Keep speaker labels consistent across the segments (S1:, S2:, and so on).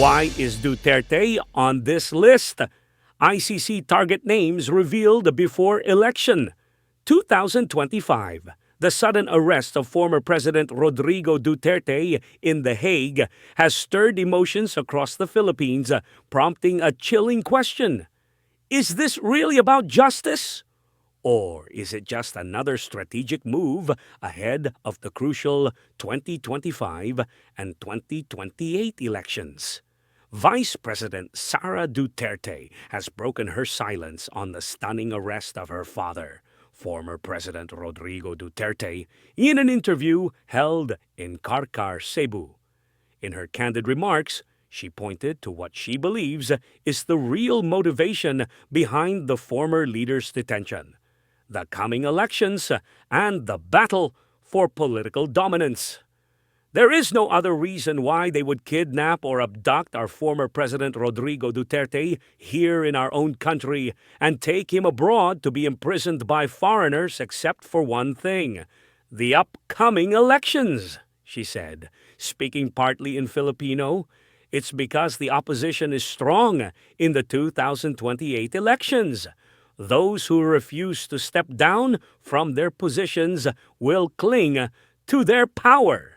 S1: Why is Duterte on this list? ICC target names revealed before election. 2025. The sudden arrest of former President Rodrigo Duterte in The Hague has stirred emotions across the Philippines, prompting a chilling question. Is this really about justice? Or is it just another strategic move ahead of the crucial 2025 and 2028 elections? Vice President Sara Duterte has broken her silence on the stunning arrest of her father, former President Rodrigo Duterte, in an interview held in Carcar, Cebu. In her candid remarks, she pointed to what she believes is the real motivation behind the former leader's detention: the coming elections and the battle for political dominance. There is no other reason why they would kidnap or abduct our former President Rodrigo Duterte here in our own country and take him abroad to be imprisoned by foreigners except for one thing: the upcoming elections, she said. Speaking partly in Filipino, it's because the opposition is strong in the 2028 elections. Those who refuse to step down from their positions will cling to their power.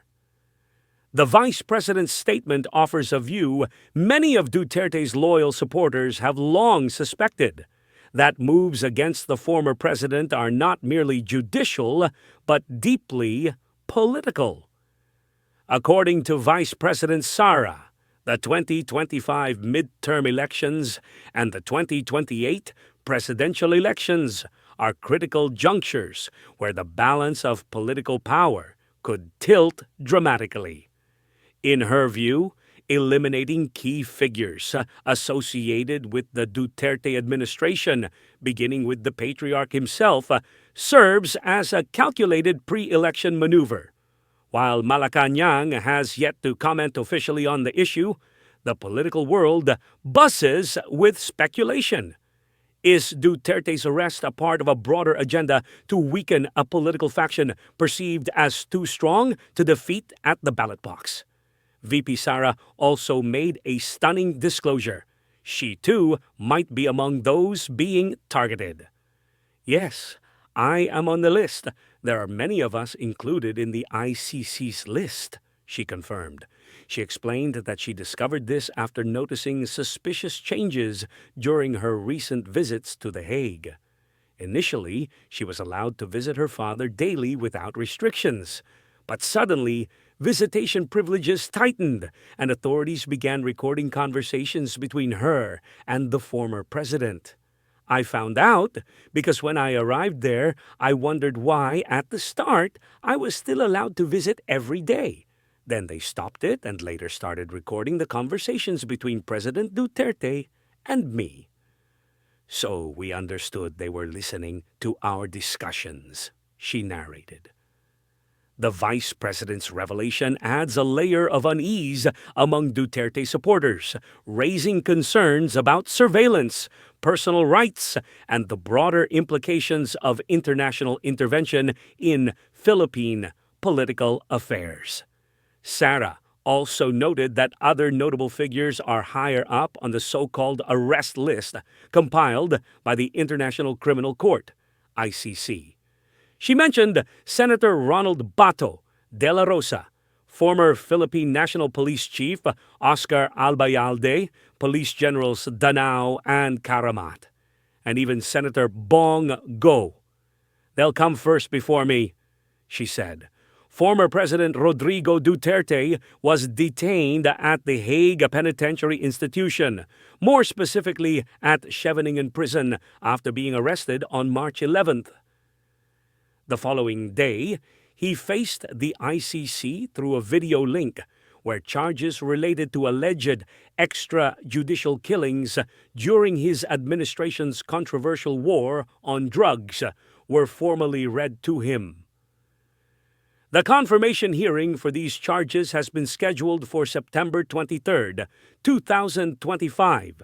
S1: The Vice President's statement offers a view many of Duterte's loyal supporters have long suspected: that moves against the former president are not merely judicial, but deeply political. According to Vice President Sara, the 2025 midterm elections and the 2028 presidential elections are critical junctures where the balance of political power could tilt dramatically. In her view, eliminating key figures associated with the Duterte administration, beginning with the patriarch himself, serves as a calculated pre-election maneuver. While Malacanang has yet to comment officially on the issue, the political world buzzes with speculation. Is Duterte's arrest a part of a broader agenda to weaken a political faction perceived as too strong to defeat at the ballot box? VP Sara also made a stunning disclosure. She too might be among those being targeted. Yes, I am on the list. There are many of us included in the ICC's list, she confirmed. She explained that she discovered this after noticing suspicious changes during her recent visits to The Hague. Initially, she was allowed to visit her father daily without restrictions. But suddenly, visitation privileges tightened, and authorities began recording conversations between her and the former president. I found out because when I arrived there, I wondered why, at the start, I was still allowed to visit every day. Then they stopped it and later started recording the conversations between President Duterte and me. So we understood they were listening to our discussions, she narrated. The Vice President's revelation adds a layer of unease among Duterte supporters, raising concerns about surveillance, personal rights, and the broader implications of international intervention in Philippine political affairs. Sara also noted that other notable figures are higher up on the so-called arrest list compiled by the International Criminal Court, ICC. She mentioned Senator Ronald Bato, Dela Rosa, former Philippine National Police Chief Oscar Albayalde, Police Generals Danao and Karamat, and even Senator Bong Go. They'll come first before me, she said. Former President Rodrigo Duterte was detained at the Hague Penitentiary Institution, more specifically at Scheveningen Prison, after being arrested on March 11th. The following day, he faced the ICC through a video link where charges related to alleged extrajudicial killings during his administration's controversial war on drugs were formally read to him. The confirmation hearing for these charges has been scheduled for September 23, 2025.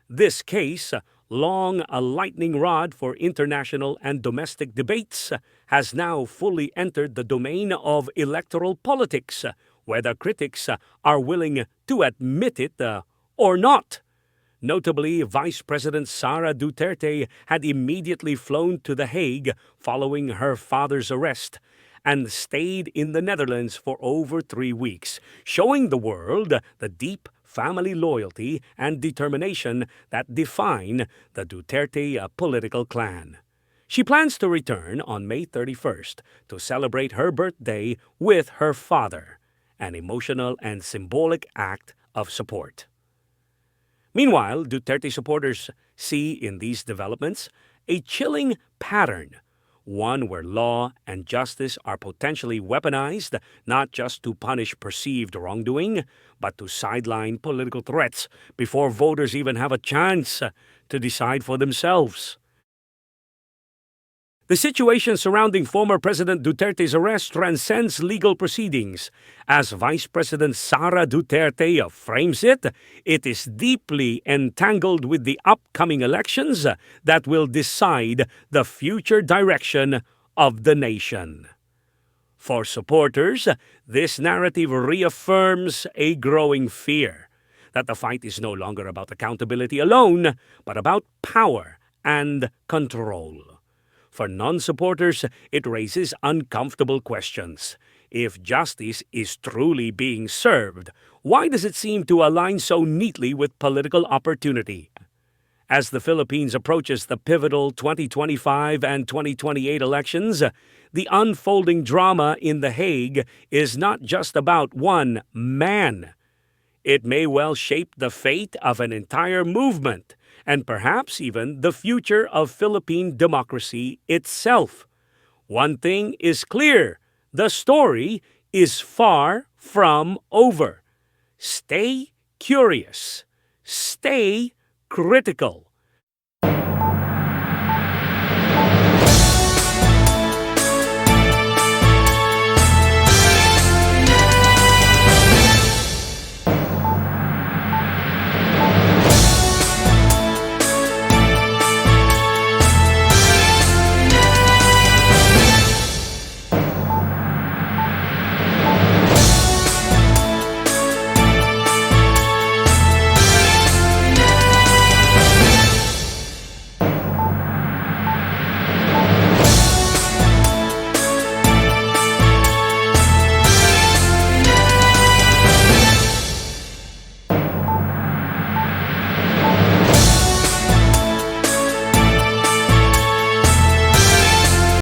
S1: This case, long a lightning rod for international and domestic debates, has now fully entered the domain of electoral politics, whether critics are willing to admit it or not. Notably, Vice President Sara Duterte had immediately flown to The Hague following her father's arrest and stayed in the Netherlands for over 3 weeks, showing the world the deep family loyalty and determination that define the Duterte political clan. She plans to return on May 31st to celebrate her birthday with her father, an emotional and symbolic act of support. Meanwhile, Duterte supporters see in these developments a chilling pattern, one where law and justice are potentially weaponized not just to punish perceived wrongdoing, but to sideline political threats before voters even have a chance to decide for themselves. The situation surrounding former President Duterte's arrest transcends legal proceedings. As Vice President Sara Duterte frames it, it is deeply entangled with the upcoming elections that will decide the future direction of the nation. For supporters, this narrative reaffirms a growing fear that the fight is no longer about accountability alone, but about power and control. For non-supporters, it raises uncomfortable questions. If justice is truly being served, why does it seem to align so neatly with political opportunity? As the Philippines approaches the pivotal 2025 and 2028 elections, the unfolding drama in The Hague is not just about one man. It may well shape the fate of an entire movement, and perhaps even the future of Philippine democracy itself. One thing is clear: the story is far from over. Stay curious. Stay critical.